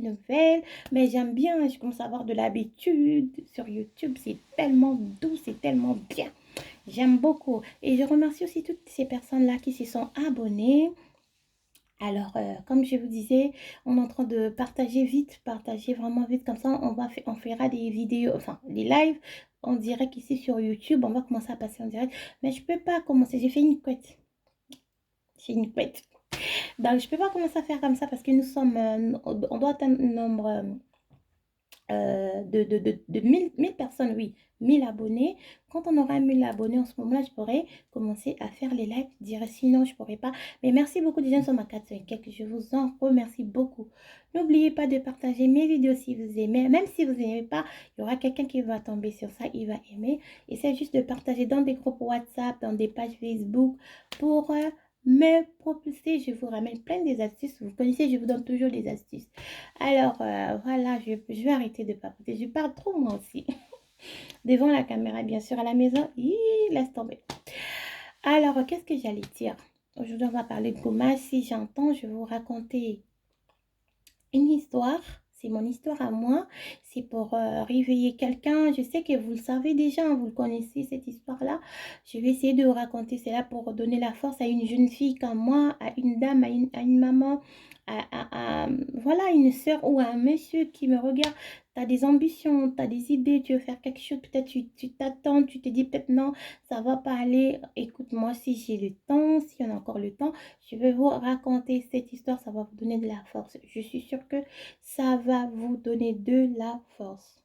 nouvelles, mais j'aime bien, je commence à avoir de l'habitude sur YouTube, c'est tellement doux, c'est tellement bien. J'aime beaucoup. Et je remercie aussi toutes ces personnes-là qui se sont abonnées. Alors, comme je vous disais, on est en train de partager vite, partager vraiment vite, comme ça on fera des vidéos, enfin des lives en direct ici sur YouTube, on va commencer à passer en direct, mais je peux pas commencer, j'ai une couette, donc je peux pas commencer à faire comme ça parce que nous sommes, on doit atteindre un nombre de 1000 personnes, oui, 1000 abonnés. Quand on aura 1000 abonnés, en ce moment-là, je pourrais commencer à faire les lives direct. Sinon, je pourrais pas. Mais merci beaucoup, déjà, nous sommes à 400 et quelques. Je vous en remercie beaucoup. N'oubliez pas de partager mes vidéos si vous aimez. Même si vous n'aimez pas, il y aura quelqu'un qui va tomber sur ça, il va aimer. Et c'est juste de partager dans des groupes WhatsApp, dans des pages Facebook pour me propulser. Je vous ramène plein des astuces. Vous connaissez, je vous donne toujours des astuces. Alors, voilà, je vais arrêter de papoter. Je parle trop, moi aussi. Devant la caméra, bien sûr, à la maison. Laisse tomber. Alors, qu'est-ce que j'allais dire? Aujourd'hui, on va parler de gommage. Si j'entends, je vais vous raconter une histoire. C'est mon histoire à moi. C'est pour réveiller quelqu'un. Je sais que vous le savez déjà, hein, vous le connaissez, cette histoire-là. Je vais essayer de vous raconter cela pour donner la force à une jeune fille comme moi, à une dame, à une maman, voilà, une soeur ou à un monsieur qui me regarde. Tu as des ambitions, tu as des idées, tu veux faire quelque chose, peut-être tu t'attends, tu te dis peut-être non, ça va pas aller. Écoute-moi, si j'ai le temps, si on a encore le temps, je vais vous raconter cette histoire, ça va vous donner de la force. Je suis sûre que ça va vous donner de la force.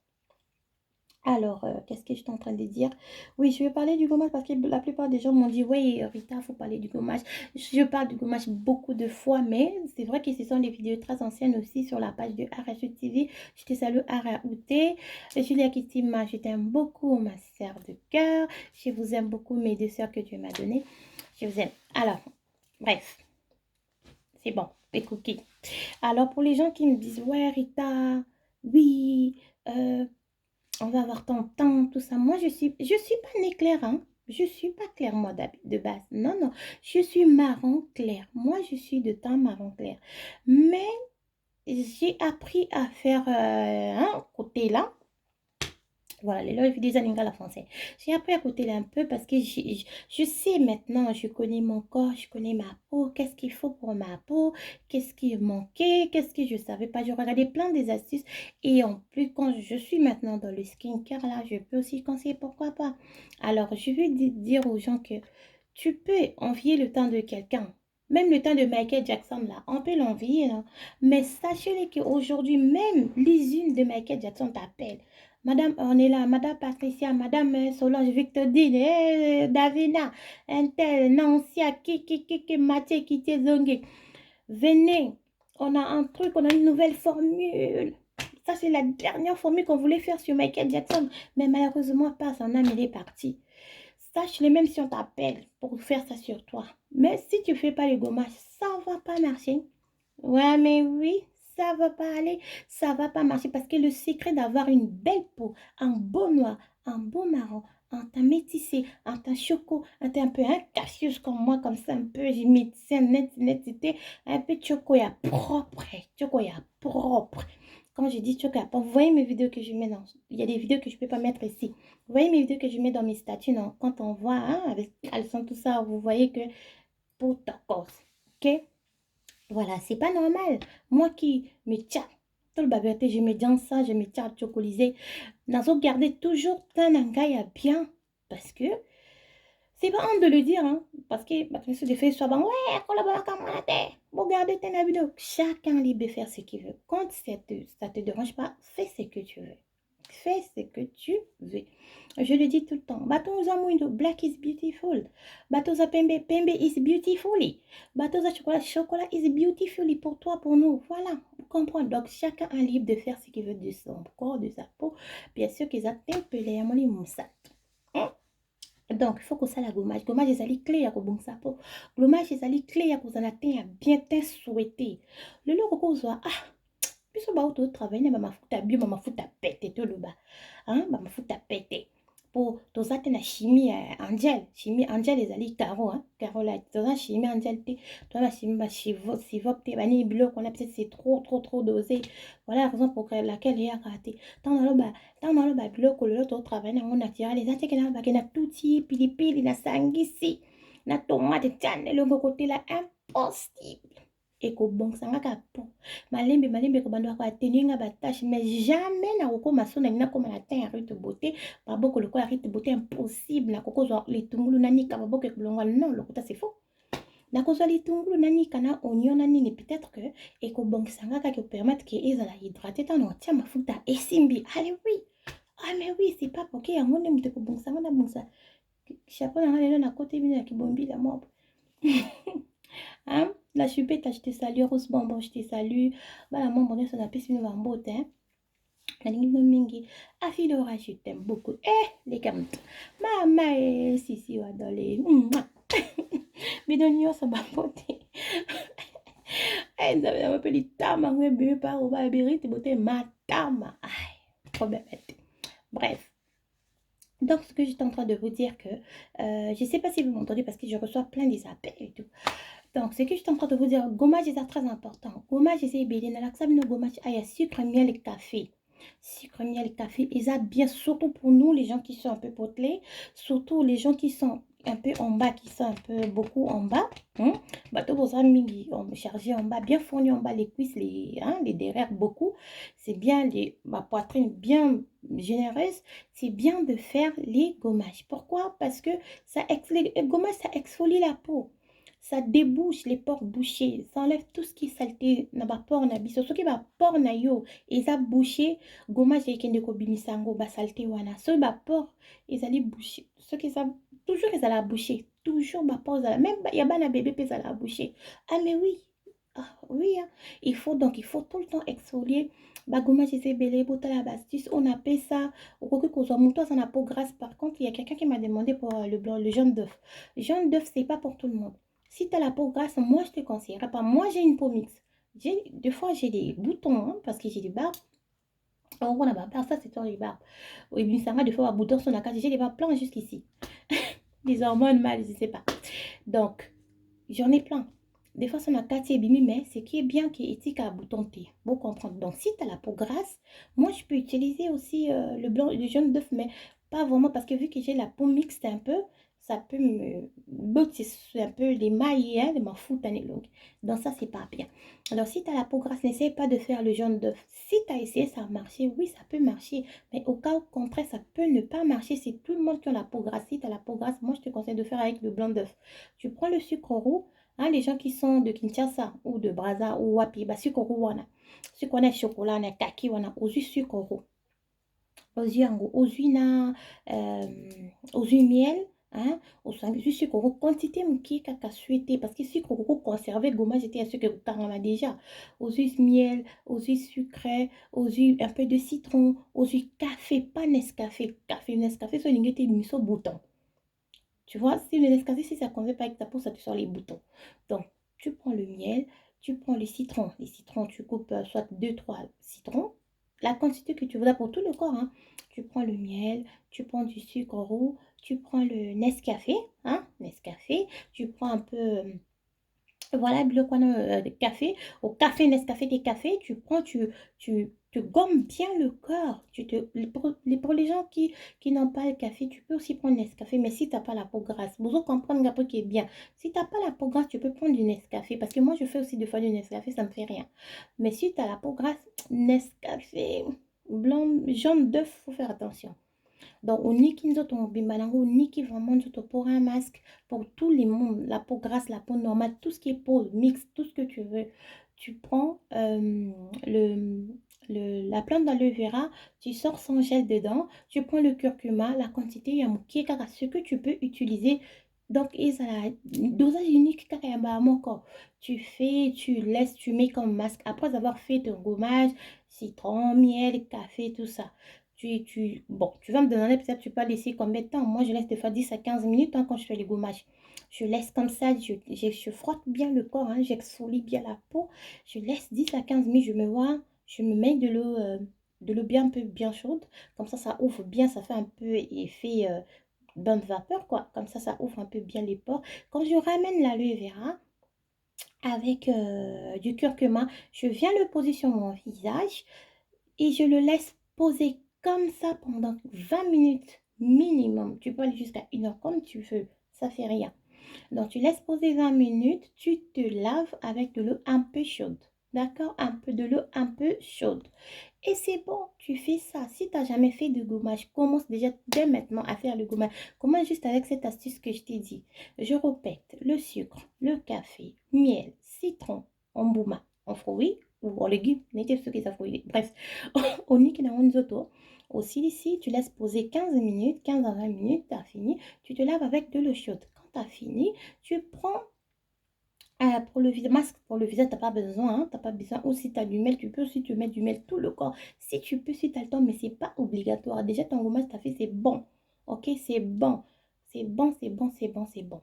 Alors, qu'est-ce que je suis en train de dire? Oui, je vais parler du gommage parce que la plupart des gens m'ont dit, oui, Rita, il faut parler du gommage. Je parle du gommage beaucoup de fois, mais c'est vrai que ce sont des vidéos très anciennes aussi sur la page de Arachut TV. Je te salue, Araouté. Julia Kittima, je t'aime beaucoup, ma sœur de cœur. Je vous aime beaucoup, mes deux sœurs que Dieu m'a données. Je vous aime. Alors, bref, c'est bon, les cookies. Alors, pour les gens qui me disent, ouais, Rita, oui, on va avoir ton temps, tout ça. Moi, je suis pas née claire, hein. Je suis pas claire, moi, de base. Non, non. Je suis marron clair. Moi, je suis de teint marron clair. Mais j'ai appris à faire un côté là. Voilà, les lois des animaux français. J'ai appris à côté là un peu parce que je sais maintenant, je connais mon corps, je connais ma peau, qu'est-ce qu'il faut pour ma peau, qu'est-ce qui manquait, qu'est-ce que je savais pas. Je regardais plein des astuces et en plus, quand je suis maintenant dans le skincare là, je peux aussi conseiller pourquoi pas. Alors, je veux dire aux gens que tu peux envier le temps de quelqu'un. Même le temps de Michael Jackson, là, on peut l'envier, là. Mais sachez qu'aujourd'hui, même l'usine de Michael Jackson t'appelle. Madame Ornella, Madame Patricia, Madame Solange, Victorine, Davina, Intel, Nancia, Mathieu, Kiki, Zongue. Venez, on a un truc, on a une nouvelle formule. Ça, c'est la dernière formule qu'on voulait faire sur Michael Jackson. Mais malheureusement, pas, son âme, il est parti. Sache-le même si on t'appelle pour faire ça sur toi. Mais si tu ne fais pas le gommage, ça ne va pas marcher. Ouais, mais oui, ça va pas aller, ça va pas marcher parce que le secret d'avoir une belle peau, un beau noir, un beau marron, un teint métissé, un teint choco, un teint un peu cassieuse comme moi, comme ça, un peu métissé, netteté, un peu chocolat propre, chocolat propre. Quand je dis chocolat propre, vous voyez mes vidéos que je mets dans... Il y a des vidéos que je ne peux pas mettre ici. Vous voyez mes vidéos que je mets dans mes statuts, non? Quand on voit, hein, avec caleçon, tout ça, vous voyez que peau turquoise, ok? Voilà, c'est pas normal. Moi qui me tiens, tout le baguette, je me dis ça, je me tiens à chocoliser. Nous avons gardé toujours un engagement bien. Parce que, c'est pas honte de le dire, hein. Parce que, bah, monsieur de fait, soit bon, ouais, collabore comme on a fait. Bon, regardez tes vidéo. Chacun est libre de faire ce qu'il veut. Quand ça te dérange pas, fais ce que tu veux. Fais ce que tu veux. Je le dis tout le temps. Baton zamuindo, black is beautiful. Baton za pembe, pembe is beautifully. Baton za chocolat, chocolat is beautifully pour toi, pour nous. Voilà, vous comprenez. Donc, chacun est libre de faire ce qu'il veut de son corps, de sa peau. Bien sûr qu'ils atteignent les amoni moussat. Donc, il faut que ça la gommage. Gommage, ils allaient clé à bon sa peau. Gommage, ils allaient clé à cause de la teint bien te souhaité. Le logo cause ah, puis ça va au travail, maman fout à bio, maman fout à péter tout le bas. Hein, maman fout à péter. pour toza te na chimie chimie angel ezali caro caro la toza chimie angel te toi la chimie ba sivop te bani biloko on a peut-être c'est trop dosé. Voilà la raison pour laquelle il y a raté tant dans le biloko le to travail na mon naturel les attaques na ba na tuti pilipili na sangisi na tomate tane le côté là impossible ekobongisanga kaka po malembe kobanda koatenir batâche mais jamais nakokóma so nangi nakóma na teint ya rite beauté baboko lokola rite beauté impossible nakokozwa litungulu nanika baboko ekolongwa non lokuta c'est faux nakozwa litungulu nanika na oignon na nini peut-être que ekobongisanga kaka epermettre ke ezala hydraté ntango otia mafuta esimbi allez oui ah mais oui c'est pas poke yango nde moto ekobongisanga na bongisa chapeau nanga lelo na kote bino ya kibombi la mobe hein? La chupette, je te salue. Rose Bonbon, je te salue. Voilà, mon bonheur, ça n'a pas su nous en beauté. Hein? La ligne de Mingi. Afilora, je t'aime beaucoup. Eh, les camots. Maman, si, on va les. Mais non, ça m'a beauté. Eh, ça va m'appeler Tama, mais bébé, par où va la beauté, ma Tama. Aïe, trop bête. Bref. Donc, ce que j'étais en train de vous dire que je ne sais pas si vous m'entendez parce que je reçois plein des appels et tout. Donc, ce que je suis en train de vous dire, gommage est très important. Gommage, c'est bien. Dans gommage, il y a sucre, miel et café. Sucre, miel et café. Et ça, bien, surtout pour nous, les gens qui sont un peu potelés, surtout les gens qui sont un peu en bas, qui sont un peu beaucoup en bas. Bateau, vos amis, on chargé en bas, bien fourni en bas, les cuisses, les derrière, beaucoup. C'est bien, ma poitrine bien généreuse. C'est bien de faire les gommages. Pourquoi? Parce que les gommages, ça exfolie la peau. Ça débouche les pores bouchés, ça enlève tout ce qui est saleté na ba pore na biso soki ba pore na yo eza bouché gommage ekende ko bimisango ba saleté wana so ba pore ezali bouché soki ça toujours ezala bouché toujours ba pore ezala même ya bana bébé pe ezala bouché ah mais oui hein. Il faut tout le temps exfolier ba gommage ezebele botala ba astuce on appelle ça okoki kozwa moto aza na peau grasse. Par contre il y a quelqu'un qui m'a demandé pour le jaune d'œuf. Le jaune d'œuf c'est pas pour tout le monde. Si tu as la peau grasse, moi je te conseillerais pas. Moi j'ai une peau mixte. Des fois j'ai des boutons parce que j'ai des barbes. Alors on a pas ça, c'est sur les barbes. Oui, mais ça va des fois les boutons sur la case. J'ai des barbes plein jusqu'ici. Des hormones mal, je sais pas. Donc j'en ai plein. Des fois sur la case c'est bimi, mais ce qui est bien qui est éthique à bouton T. Vous comprendre. Donc si tu as la peau grasse, moi je peux utiliser aussi le blanc, le jaune d'œuf, mais pas vraiment parce que vu que j'ai la peau mixte un peu. Ça peut me botter un peu les mailles, de ma foutre longue. Donc ça, c'est pas bien. Alors, si tu as la peau grasse, n'essaie pas de faire le jaune d'œuf. Si tu as essayé, ça a marché. Oui, ça peut marcher. Mais au cas contraire, ça peut ne pas marcher. C'est tout le monde qui a la peau grasse. Si tu as la peau grasse, moi, je te conseille de faire avec le blanc d'œuf. Tu prends le sucre roux. Hein, les gens qui sont de Kinshasa ou de Brazza ou Wapi, bah, sucre roux, on a. Sucre, on a chocolat, on a kaki, on a aussi sucre roux. Aussi, miel. Hein, au sucre roux quantité qui kaka souhaité parce que sucre roux conservé gommage était un sucre roux déjà aux huiles miel aux huiles sucré aux huiles un peu de citron aux huiles café pas Nescafé Nescafé sur l'ingété du miso bouton tu vois si le Nescafé si ça convient pas avec ta peau ça te sort les boutons donc tu prends le miel tu prends les citrons tu coupes soit 2-3 citrons la quantité que tu voudras pour tout le corps hein. Tu prends le miel tu prends du sucre roux tu prends le Nescafé, hein, Nescafé, tu prends un peu, voilà, de café, au café, Nescafé, des cafés, tu prends, tu gommes bien le corps. Pour les gens qui n'ont pas le café, tu peux aussi prendre Nescafé, mais si tu n'as pas la peau grasse, vous comprenez un peu qui est bien. Si tu n'as pas la peau grasse, tu peux prendre du Nescafé, parce que moi, je fais aussi des fois du Nescafé, ça ne me fait rien. Mais si tu as la peau grasse, Nescafé, blanc, jaune d'œuf, il faut faire attention. Donc, on n'y qui nous on n'y qui vraiment pour un masque pour tous les mondes, la peau grasse, la peau normale, tout ce qui est peau mixte, tout ce que tu veux. Tu prends la plante d'aloe vera, tu sors son gel dedans, tu prends le curcuma, la quantité, il y a ce que tu peux utiliser. Donc, il y a un dosage unique carrément encore. Tu fais, tu laisses, tu mets comme masque. Après avoir fait ton gommage, citron, miel, café, tout ça. Bon, tu vas me demander peut-être tu peux laisser combien de temps. Moi, je laisse des fois 10 à 15 minutes hein, quand je fais les gommages. Je laisse comme ça, je frotte bien le corps, hein, j'exfolie bien la peau. Je laisse 10 à 15 minutes, je me mets de l'eau de l'eau bien un peu bien chaude. Comme ça ouvre bien, ça fait un peu effet bain de vapeur, quoi. Comme ça ouvre un peu bien les pores. Quand je ramène l'aloe vera avec du curcuma, je viens le poser sur mon visage et je le laisse poser comme ça pendant 20 minutes minimum. Tu peux aller jusqu'à 1 heure comme tu veux, ça fait rien. Donc, tu laisses poser 20 minutes, tu te laves avec de l'eau un peu chaude. D'accord? Un peu de l'eau un peu chaude. Et c'est bon, tu fais ça. Si tu n'as jamais fait de gommage, commence déjà dès maintenant à faire le gommage. Commence juste avec cette astuce que je t'ai dit. Je répète, le sucre, le café, miel, citron, embouma, en fruits ou en légumes. N'était ce qui fruits. Bref, au niki na onzoto. Aussi ici, tu laisses poser 15 minutes, 15 à 20 minutes, tu as fini. Tu te laves avec de l'eau chaude. Quand tu as fini, tu prends pour le masque pour le visage, tu n'as pas besoin. Hein, t'as pas besoin. Ou si tu as du miel, tu peux aussi te mettre du miel tout le corps. Si tu peux, si tu as le temps, mais c'est pas obligatoire. Déjà, ton gommage, tu as fait, c'est bon. Ok, c'est bon. C'est bon, c'est bon, c'est bon, c'est bon.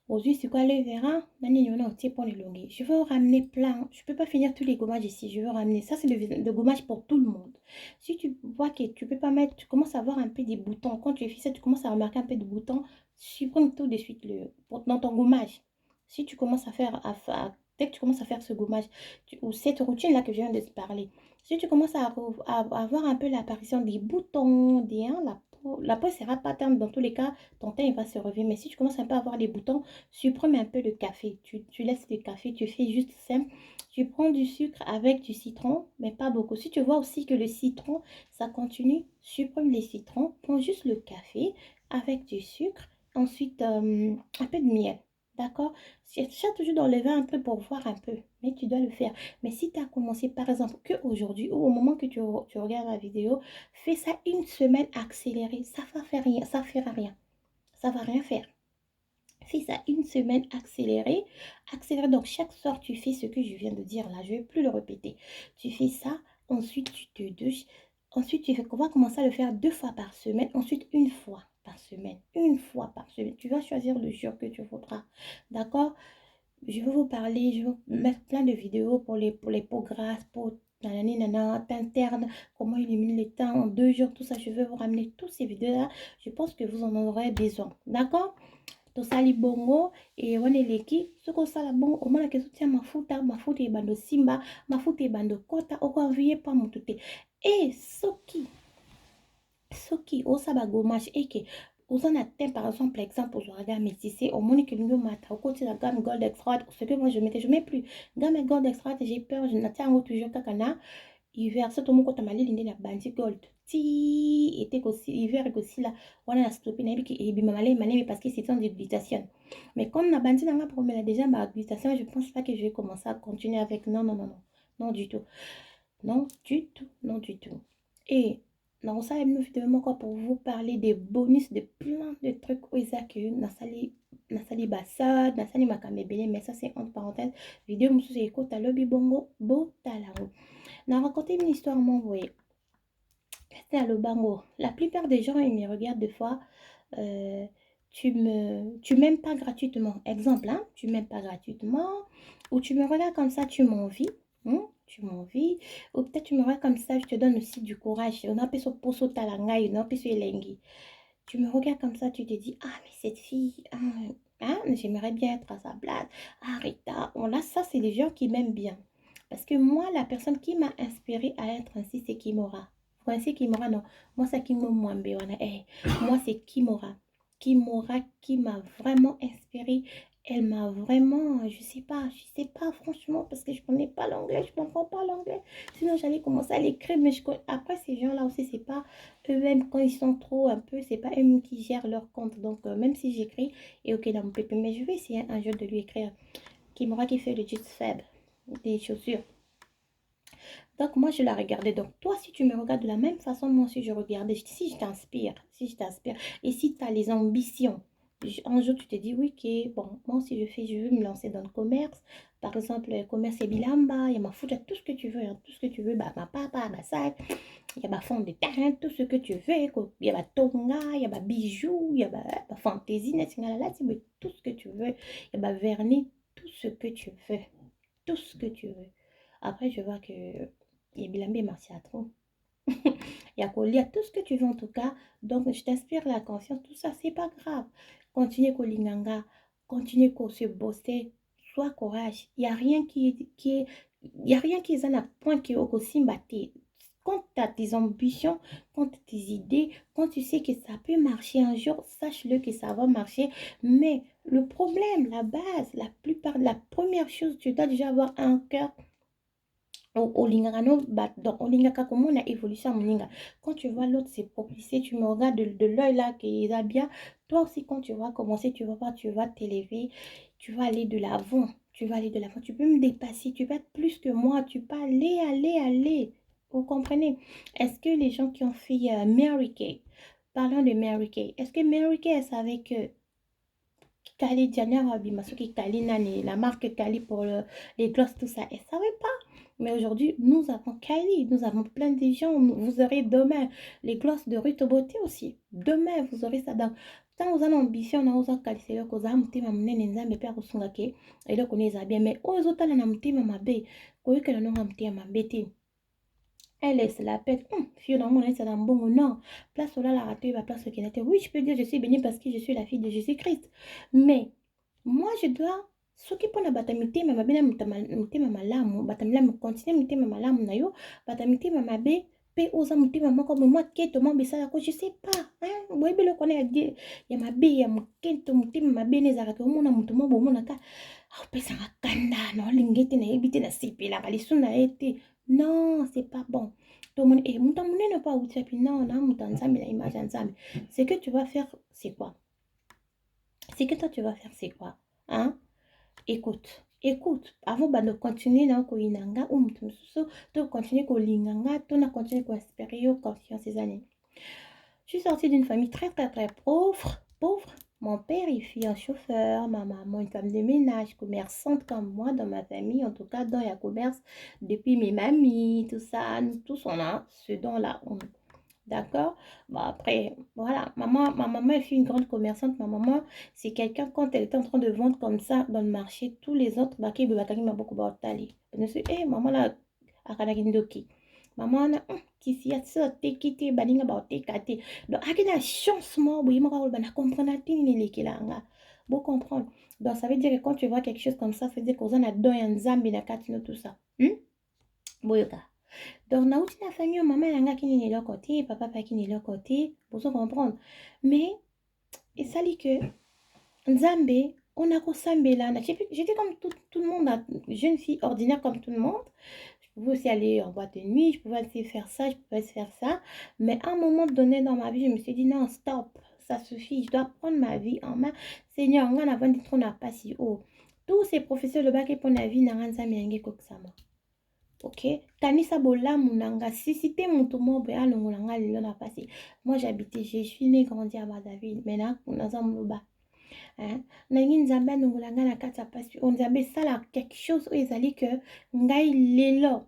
Aujourd'hui, c'est quoi le verra? Je veux ramener plein. Je ne peux pas finir tous les gommages ici. Je veux ramener. Ça, c'est le gommage pour tout le monde. Si tu vois que tu peux pas mettre, tu commences à avoir un peu des boutons. Quand tu fais ça, tu commences à remarquer un peu de boutons. Supprime tout de suite dans ton gommage. Si tu commences à faire, dès que tu commences à faire ce gommage, ou cette routine-là que je viens de te parler, si tu commences à avoir un peu l'apparition des boutons, la peau sera pas tendre dans tous les cas, ton teint il va se relever. Mais si tu commences un peu à avoir les boutons, supprime un peu le café. Tu laisses le café, tu fais juste simple. Tu prends du sucre avec du citron, mais pas beaucoup. Si tu vois aussi que le citron, ça continue, supprime les citrons. Prends juste le café avec du sucre. Ensuite, un peu de miel. D'accord? Cherche toujours d'enlever un peu pour voir un peu. Mais tu dois le faire. Mais si tu as commencé, par exemple, qu'aujourd'hui ou au moment que tu regardes la vidéo, fais ça 1 semaine accélérée. Ça va faire rien. Ça ne fera rien. Ça va rien faire. Fais ça 1 semaine accélérée. Accélérée, donc chaque soir, tu fais ce que je viens de dire là. Je ne vais plus le répéter. Tu fais ça, ensuite tu te douches. Ensuite, on va commencer à le faire 2 fois par semaine. Ensuite, 1 fois par semaine. 1 fois par semaine. Tu vas choisir le jour que tu voudras. D'accord? Je vais vous parler, je vais mettre plein de vidéos pour les peaux grasses, pour nanani nana, interne, comment éliminer les teints en 2 jours, tout ça. Je vais vous ramener toutes ces vidéos-là. Je pense que vous en aurez besoin. D'accord? Tosali bongo et wana eleki soki osala bongo omonaki ezotia mafuta ebando simba mafuta ebando kota okoavie pa motu te e soki osala gommage eke oza na teint par exemple ozwaka gamme métissé omoni ke lingi omata okotia gamme gold extra ce que moi je mets plus gamme gold extra j'ai peur je natia yango toujours kaka na hiver soki tomokota malili nde na bandi gold ti ete hiver ekosila wana na stopi nayebi ke ebima malemi parce que c'est en déglutation mais comme na bandi nanga promela déjà ma glutation je pense pas que je vais commencer à continuer avec non du tout non du tout et dans ça une vidéo quoi pour vous parler des bonus de plein de trucs oza que nasali basa nasali makambo ebele mais ça c'est entre parenthèses vidéo mosusu ekota lobi bongo botalango na raconté une histoire m'envoyée. C'était à Lobango. La plupart des gens, ils me regardent des fois. euh, tu m'aimes pas gratuitement. Exemple, hein, tu m'aimes pas gratuitement. Ou tu me regardes comme ça, tu m'envies. Tu m'envies. Ou peut-être tu me regardes comme ça, je te donne aussi du courage. On appelle ça poso talangai, on appelle ça elengi. Tu me regardes comme ça, tu te dis, ah, mais cette fille, j'aimerais bien être à sa place. Ah, Rita, là, ça, c'est les gens qui m'aiment bien. Parce que moi, la personne qui m'a inspirée à être ainsi, c'est Kimora. Vous connaissez Kimora? Non. Moi, c'est Kimo Mwambe. Moi, c'est Kimora. Kimora qui m'a vraiment inspirée. Elle m'a vraiment, je sais pas franchement, parce que je connais pas l'anglais, je comprends pas l'anglais. Sinon, j'allais commencer à l'écrire, mais après, ces gens-là aussi, c'est pas eux-mêmes, quand ils sont trop un peu, c'est pas eux-mêmes qui gèrent leur compte. Donc, même si j'écris, et ok, dans mon pépé, mais je vais essayer un jour de lui écrire. Kimora qui fait le jeans faible, des chaussures. Donc, moi, je la regardais. Donc, toi, si tu me regardes de la même façon, moi aussi, je regardais. Si je t'inspire, et si tu as les ambitions, un jour, tu te dis, oui, ok, bon, moi aussi, je veux me lancer dans le commerce. Par exemple, le commerce est bilamba, il y a ma food, il y a tout ce que tu veux, tout ce que tu veux, bah, ma papa, ma sac, il y a ma fond de teint, tout ce que tu veux, quoi. Il y a ma tonga, il y a ma bijoux, il y a ma fantaisie, tout ce que tu veux, il y a ma vernis, tout ce que tu veux, tout ce que tu veux. Après, je vois que et Bilambi est marché à trop. il y a Kolia, tout ce que tu veux en tout cas. Donc, je t'inspire la conscience, tout ça, c'est pas grave. Continue Kolinganga, continue à se bosser, sois courage. Il n'y a rien il y a rien qui est à point qui est aussi battu. Quand tu as tes ambitions, quand tu as tes idées, quand tu sais que ça peut marcher un jour, sache-le que ça va marcher. Mais le problème, la base, la première chose, tu dois déjà avoir un cœur olingaka no donc olingaka comment on a évolué ça moninga. Quand tu vois l'autre s'est propulsé, tu me regardes de l'œil là qu'il a bien. Toi aussi quand tu vas commencer, tu vas voir, tu vas t'élever, tu vas aller de l'avant, tu vas aller de l'avant, tu peux me dépasser, tu vas être plus que moi, tu peux aller. Vous comprenez? Est-ce que les gens qui ont fait Mary Kay, parlons de Mary Kay, est-ce que Mary Kay elle savait que Kali Diana Rabimasuki Kali Nani, la marque Kali pour les glosses, tout ça, elle savait pas. Mais aujourd'hui, nous avons Kylie, nous avons plein de gens. Vous aurez demain les glosses de Ruth Beauté aussi. Demain, vous aurez ça dans. Tant vous avez ambition, on a osé qualifier le cause à mutima mnene nzambe pe akusungake et le connaît bien. Mais aux autres, on a mutima mabe, quoi que l'on a mutima mabete. Elle laisse la pète. Fille dans mon c'est un bon non. Place là la raté, va place qui était. Oui, je peux dire je suis bénie parce que je suis la fille de Jésus-Christ. Mais moi, je dois soki mpona bata mitema mabe na motema malamu bata malamu continue mitema malamu na yo bata mitema mabe mpe oza motema moko boye mwa keto mwa bisalako je sais pas boyebi eloko wana ya mabe ya mokento motema mabe na ezalaka omona moto mwa bomonaka opesanga kanda na olingi ete nayebi te nasepelaka lisu na ye te non c'est pas bon tomoni moto ya monene mpo awuti api non na moto ya nzambe na image ya nzambe ce que tu vas faire c'est quoi ce que toi tu vas faire c'est quoi hein écoute, avant de continuer dans Koinanga ou de continuer Kolinganga, de continuer à espérer confiance ces années. Je suis sortie d'une famille très pauvre. Mon père, il fit un chauffeur, ma maman, une femme de ménage, commerçante comme moi dans ma famille, en tout cas dans la commerce, depuis mes mamies, tout ça, nous tous on a ce don-là. D'accord. Bon, après, voilà. Ma maman, elle fut une grande commerçante. Ma maman, c'est quelqu'un, quand elle était en train de vendre comme ça dans le marché, tous les autres, bah, qui m'a beaucoup batali. Je me suis dit, hé, maman, là, akanagindoki. Maman, là, qui s'y a sauté, qui t'est baninga baoté, kate. Donc, à la chance, moi, oui, moi, on comprendre à tini les kilanga. Vous comprendre. Donc, ça veut dire que quand tu vois quelque chose comme ça veut dire qu'on a donné un zambi, na katino, tout ça. Boyoka. Donc, na outi na famille, maman nanga qui n'est leur côté, papa qui n'est leur côté, pour se comprendre. Mais, et ça dit que, Nzambe, on a Kosambe là. J'étais comme tout le monde, jeune fille ordinaire comme tout le monde. Je pouvais aussi aller en boîte de nuit, je pouvais aussi faire ça, je pouvais aussi faire ça. Mais à un moment donné dans ma vie, je me suis dit non, stop, ça suffit, je dois prendre ma vie en main. Seigneur, on a vendu trop, on n'a pas si haut. Tous ces professeurs de bac et pour la vie, n'a rien à koksama. Ok, kanisa bolamu nanga sisite mutu mobe alongola nga lelo na pasi. Moi j'habitais, je suis né grandi à David. Maintenant naza mloba. Nangi nzambe alongola nga na kati ya pasi. Nzambe sala quelque chose oyo ezali que ngai lelo.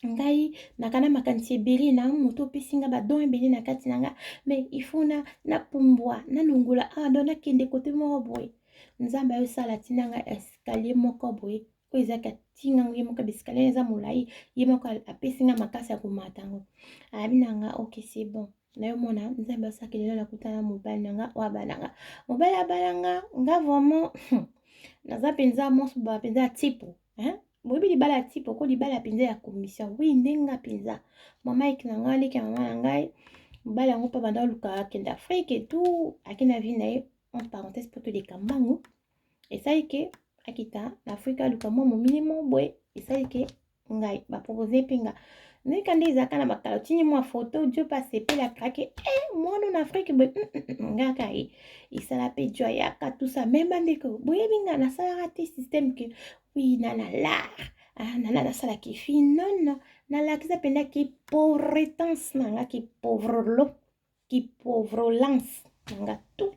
Ngai nakana makanisi ebele na moto opesi nga badon ebele na kati nanga. Mais il faut na pumbwa na longola do nakende kote moko boye. Nzambe ayo sala tina nga escalier moko boye. Oyo ezaka tinga ye moko bisikale eza molai ye moko apesi nga makasi ya komata yango abi nanga ok c'est bon nayomona nzambe asaki lelo nakutana mobali nanga oyo abananga mobali abananga nga vraiment naza mpenza mosu ba mpenza ya tipo boyebi libala ya tipo ko libala ya mpenza ya commission wi ndenga mpenza mama eki nanga aleki mama na ngai mobali yango mpe banda oluka akende afrique et tout akenda vi na ye entre parenthèse po toleka mbangu esali ke akita na Afrika luka mwa minimum boy esali ke ngai ba proposer penga nika nde ezaka na bakala tini mwa photo Dieu passe pe la craquer moi en Afrique boy ngaka isala pe joie yaka tout ça même ndeko boy binga na sala raté système que oui na l'art na sala ki fi non na la kisa penda ki pauvretance nanga ki pauvre lance nanga tout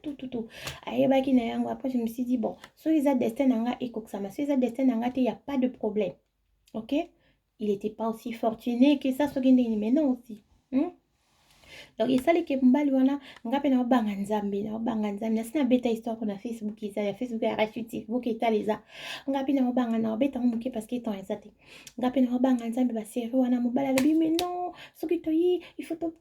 ayebaki na yango après je me suis dit bon so eza destin nanga ekokisama so eza destin nanga te y a pas de problème ok il était pas aussi fortuné que ça soki ndenge mais non aussi donc esalaki mobali wana nga mpe naobanga nzambe nasi nabeta histoire na Facebook eza ya Facebook ya rachute Facebook etala eza nga mpe naobanga naobetango moke parce que etan eza te nga mpe naobanga nzambe basérie wana mobali alobi mais non soki toyi il faut to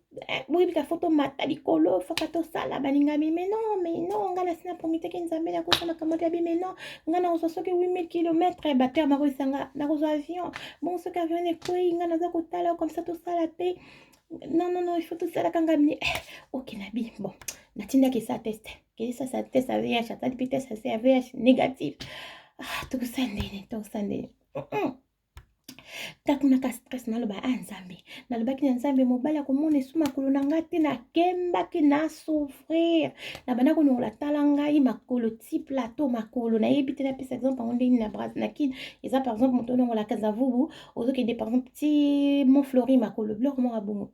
boyebika faut tomata likolo foka tosala baningami mais non nga na sina prometaki nzambe na kosala makambo ya bi mais non nga na kozwa soki 8000 km batere bakoyisanga na kozwa avion bon soki avion ekwei nga naza kotala comme ça tosala te non il faut tosala kanga mini ok nabi bon natindaki sa test kelisa sa test ya VH atali mpe test ya VH négatif tokusandeni takunaka stress naloba nzambe nalobaki na nzambe mobali akomona esu makolo na ngai te nakembaki na souffrir na banda konongola tala ngai makolo ti plateau makolo nayebi te napesa exemple yango ndenge na bras na kine eza par exemple moto onongolaka zavubu ozokende par exemple ti mont flori makolo biloko moko bongo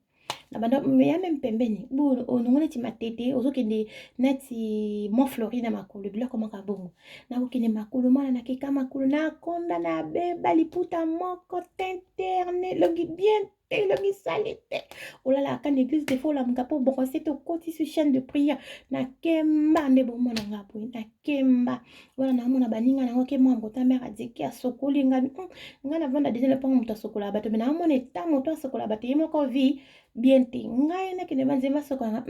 na banda ya même pembeni onongo neti matete ozokende neti mont flori na makolo biloko moko bongo nakokende makolo mwana nakeka makolo nakonda na beba liputa moko tinterne logi bien te logi sali te olalaka na église des fois olamuka mpo bronse te okoti sur chaîne de prière nakemba nde bomona nga boye nakemba wana naamona baninga nango ke mwa mbota mare adiki asokoli nga navanda deja lepango moto asokola bato me naamona eta moto asokola bato ye moko vie bien te ngai nakende banzemba sokolanga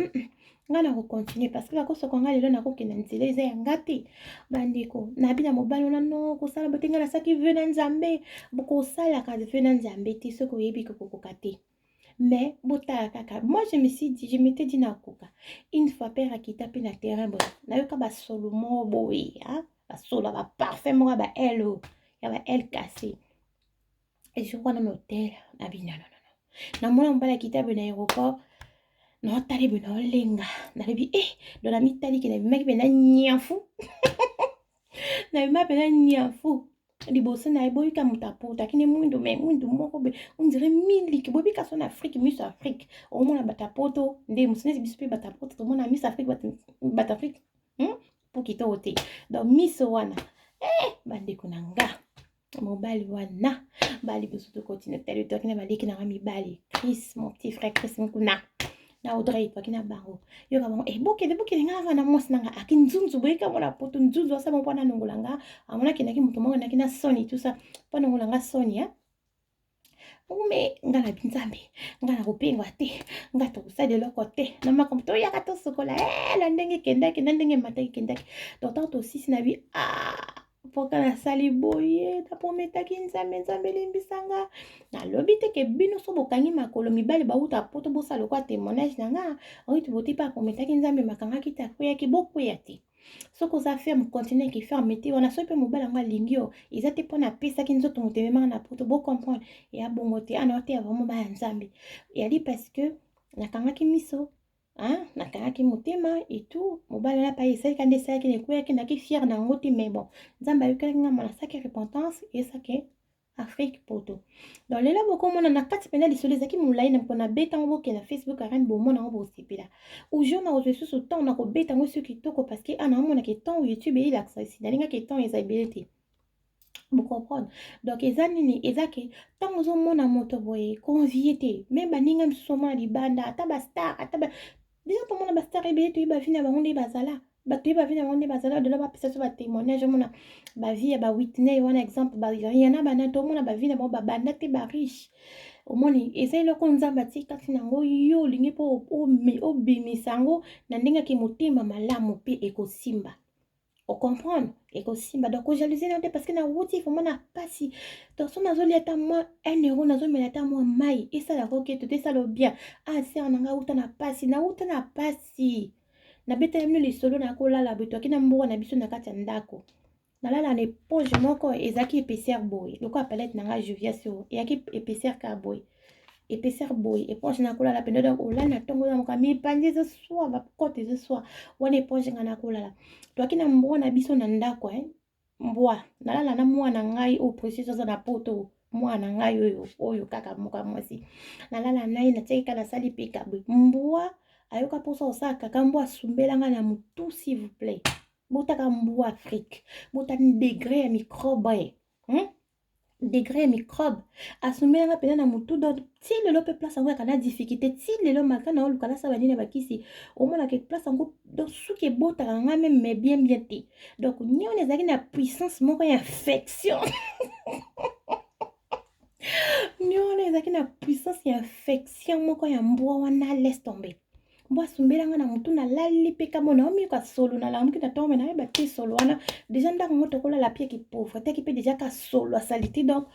nga na kocontinue parce que bakosoka nga lelo nakokenda nzela eza ya nga te bandeko nabi na mobali wana no kosala bote nga nasaki ve na nzambe bokosalaka ve na nzambe te soki oyebi kokokoka te mais botala kaka moi je m'étais dit nakoka une fois père akita mpe na terrain boye nayoka basolo moko boye basolo ya baparfum moko ya baelo ya bael cassé et je crois na hôtel nabi non namona mobali akita boye na aéroport naotali boye naolenga nalobi do na mitali ke nabimaki mpe na nyafu nabima mpe na nyafu liboso na ye boyika moto apota kini mwindu moko be on dirait miliki boyebika so na afrique miss afrique omona bato apoto nde mosunesi biso mpe bato apoto tomona miss afrique bato afrique po kitoko te donc miss wana bandeko na nga mobali wana bali biso tokontinue tali tokina baleki nanga mibali Chris mon petit frère Chris mokuna na Audrey tokina bango yoka bango bokende nga avana mwasi nanga aki nzunzu boyika mona poto nzunzu asama mpo nanongola nga amona kendaki moto moko naki na soni tout ça mpo nanongola nga soni ume nga na binzambe nga na kopengwa te nga tokosala eloko te na makambo toyaka tosokola na ndenge kendaki na ndenge mataki kendaki donc tosisi na bi poka nasali boye naprometaki nzambe limbisanga nalobi te ke bino so bokangi makolo mibale bauta poto bosala lokwa témoignage na nga oiti bote pa prometaki nzambe makangaki te akweyaki bokweya te soki oza ferme continue ki ferme te wana soki mpe mobali yango alingi yo eza te mpo na apesaki nzoto moto ememaka na poto bocomprendre eya bongo te ana oteya vraimen baya nzambe eyali parce que nakangaki miso nakangaki motema et tout mobali wana pa esalika nde esalaki nekweyaki naki fiere na yango te mais bon nzambe ayokelaki nga mona saki repentance esaki Afrique poto donc lelo bokomona na kati mpena lisolo ezalaki molai na mpona beta yango boke na Facebook arene bomona yango bosepela ojo na kozwa lisusu ntango na kobeta yango soki kitoko parce que ana omonaka ntango YouTube eyelakisa esi nalingaki ntango eza ebele te bocomprendre donc eza nini eza ke ntango ozomona moto boye convie te me baninga misusu omona libanda ata bastar ata déjà tomona bastar ebele toyeba vi na bango nde bazala bato yeba vi na bango nde bazala dela bapesa so batémoignage omona bavi ya bawhitney wana exemple yana bana tomona bavi na bango babanda te bariche omoni eza eloko nzambe atie kati nango yo olingi mpo obimisa yango na ndenge ake motema malamu mpe ekosimba ocomprendre ekosimba donc ojalousie na te parce que na wuti vraiment na pasi donc so nazolia ata mwa 1 euro nazomela ata mwa mai esala koketo te esala bien sere nanga uta na pasi nabeta ya mino lisolo na kolala boye toaki na mboka na biso na kati ya ndako nalala na éponge moko ezalaki épaisseur boye lokola palette nanga juviation eyaki épaisseur ka boye épaisseur boye éponge na kolala pene donc olala na ntongo na moka mipanzi ezoswa bakote ezoswa wana éponge nga na kolala toaki na mboka na biso na ndako mbwa nalala na mwana ngai o précieux oza na poto mwana ngai oyo kaka moka mwasi nalala naye natiaki kaka nasali peka boye mbwa ayoka mposa osala kaka mbwa asumbelanga na motu s'il vous plaît botaka mbwa Afrique botani degré ya microbe degré ya microbe asumbelanga pena na motu donc ti lelo mpe place yango yaka na difficulté ti lelo malgré na oluka nasala banini ya bakisi omonaka place yango donc soki ebotaka nga meme mais bien te donc nyoni ezalaki na puissance moko ya infection Nyona ezaki na puissance ya infection moko ya mbwa wana laisse tomber. Mbwa sumbelanga na mutu na lali pe kamona omi ka solo na lamuki na tombe na yeba te solo wana déjà ndako ngo tokola la pie ki pauvre te ki pe déjà ka solo salite donc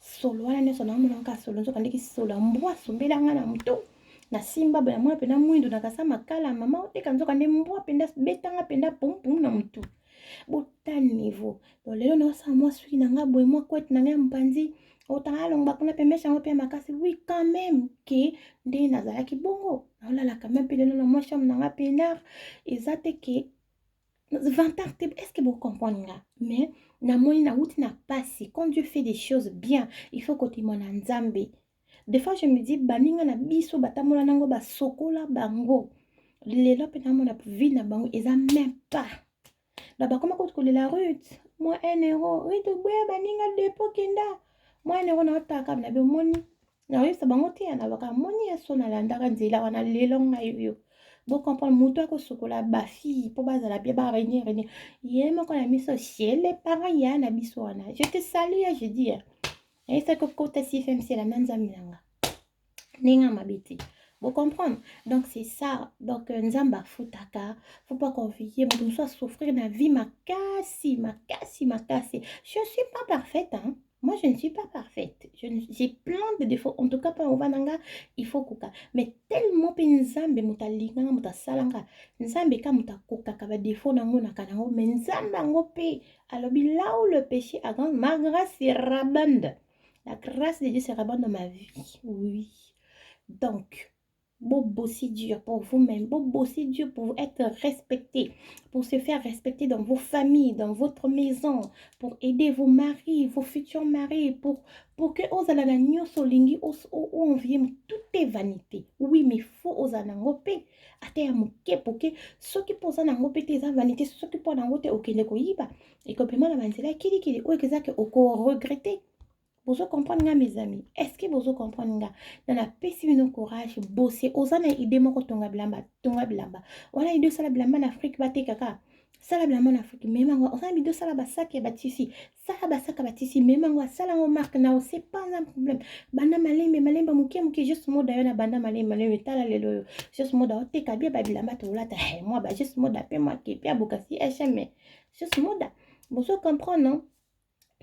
solo wana ne sona mona ka solo nzoka ndeki solo mbwa sumbelanga na mutu na simba ba mwa pena mwindu na kasa makala mama oteka nzoka nde mbwa penda betanga penda pum pum na mutu bota niveau to lelo na sa mwa sui na nga boy mwa kwet na nga mpanzi otanga longba kuna pe mesha ngo pe makasi oui quand même que nde nazalaki bongo naolala quand même pe lelo na mwa chambre na nga pena ezate ke 20 ans est-ce que vous comprenez là mais na moni na wuti na pasi quand Dieu fait des choses bien il faut que tu m'en nzambe. Des fois je me dis baninga na biso batamola nango ba sokola bango lelo pe na mona vie na bango eza même pas là-bas comment que la route moi 1 euro oui to boya baninga depo kenda moi 1 euro na otaka na be moni na yo sa bango te na baka moni ya sona landaka nzela wana lelo ngai yo bon comprendre mutu akosokola bafille po bazala bien barenir ye moko na miso ciel parent ya na biso wana je te salue je dis et ça que côté CFM c'est la nanzami nanga ninga mabiti vous comprenez donc c'est ça donc nzamba futaka faut pas confier mais soit souffrir la vie makasi je suis pas parfaite hein. Moi, je ne suis pas parfaite. J'ai plein de défauts. En tout cas, pas au vananga, il faut kuka. Mais tellement pe nzambe muta linganga muta salanga. Nzambe ka muta kuka ka ba défaut nango na kanango. Mais nzambe ngo pe. Alors, là où le péché a grand, ma grâce est rabande. La grâce de Dieu se rabande dans ma vie. Oui. Donc, beau bosser dur pour vous-même, beau bosser dur pour être respecté, pour se faire respecter dans vos familles, dans votre maison, pour aider vos maris, vos futurs maris, pour que aux alanagnos solingi ou on vient toutes les vanités. Oui, mais faut aux anangope. Ate amuke pour que ceux qui posent anangope tes vanités, ceux qui posent anangope au Keneko yiba. Et complètement la vanité kili ou exact au regretter. Vous comprenez mes amis, est-ce que vous comprenez dans la pessimino courage bosser osana idée moko tonga blamba wala idée sala blamba en Afrique bate kaka sala blamba en Afrique même ngwa osana idée sala basaki ya batisi sala basaka batisi même ngwa sala ngo marque na c'est pas un problème banda malemba muke juste moda yo na banda malemba tala lelo juste moda oteka bien ba blamba to lata moi ba juste moda pe moi ke pia bokasi HM juste moda vous comprenez non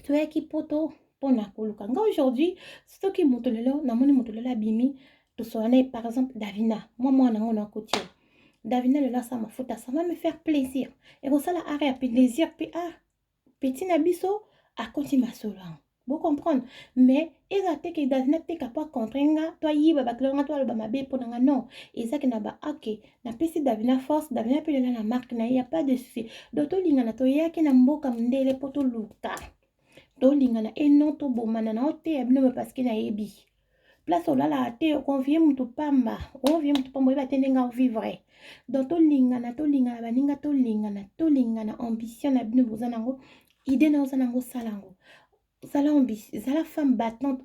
tu es qui poto pona koluka nga aujourd'hui soki moto lelo namoni moto lelo abimi tosoane par exemple Davina moi nango na kotia Davina lelo sa mafuta ça va me faire plaisir et pour ça la arrêt plaisir puis petit na biso a continue masolo vous comprendre mais ezate ke Davina te capable contrainga toi yiba baklanga toi ba mabe pona nga non ezaki na ba ok na pesi Davina force Davina pe lelo na marque na y a pas de souci doto linga na to yaki na mboka mndele poto luka tolingana non to bomana na ote abino parce que na yebi place olala te convier mutu pamba eba tendenga vivre donc tolingana baninga tolingana ambition na bino bozana ngo idée na ozana ngo salango zala ambition zala femme battante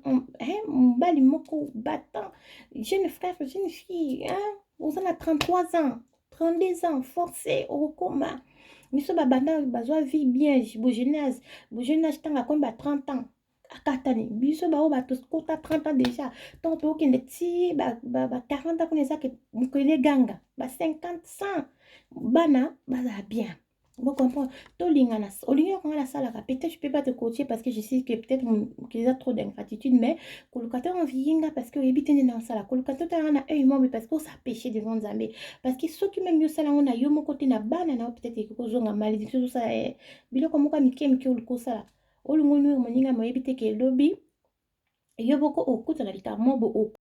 mbali moko battant jeune frère jeune fille hein ozana 33 ans 32 ans forcé au coma miso babanda bazwa vie bien bo jeunesse tanga comme 30 ans akatani biso bao bato kota 30 ans déjà donc to kende ti ba 40 ans connaît ça que mukele ganga ba 50 100 bana baza bien vous comprenez tolingana olinga quand la sala peut-être je peux pas te coacher parce que je sais que peut-être qu'il y a trop d'ingratitude mais kolukata on viinga parce que ebitene na sala kolukata ta na mais parce que ça péché devant Nzambe parce que ceux qui même yo sala on a yo mon côté na bana na peut-être que zonga malédiction ça biloko moko mike oluko sala olungo no moninga moyebi te ke lobi yo boko okuta na likambo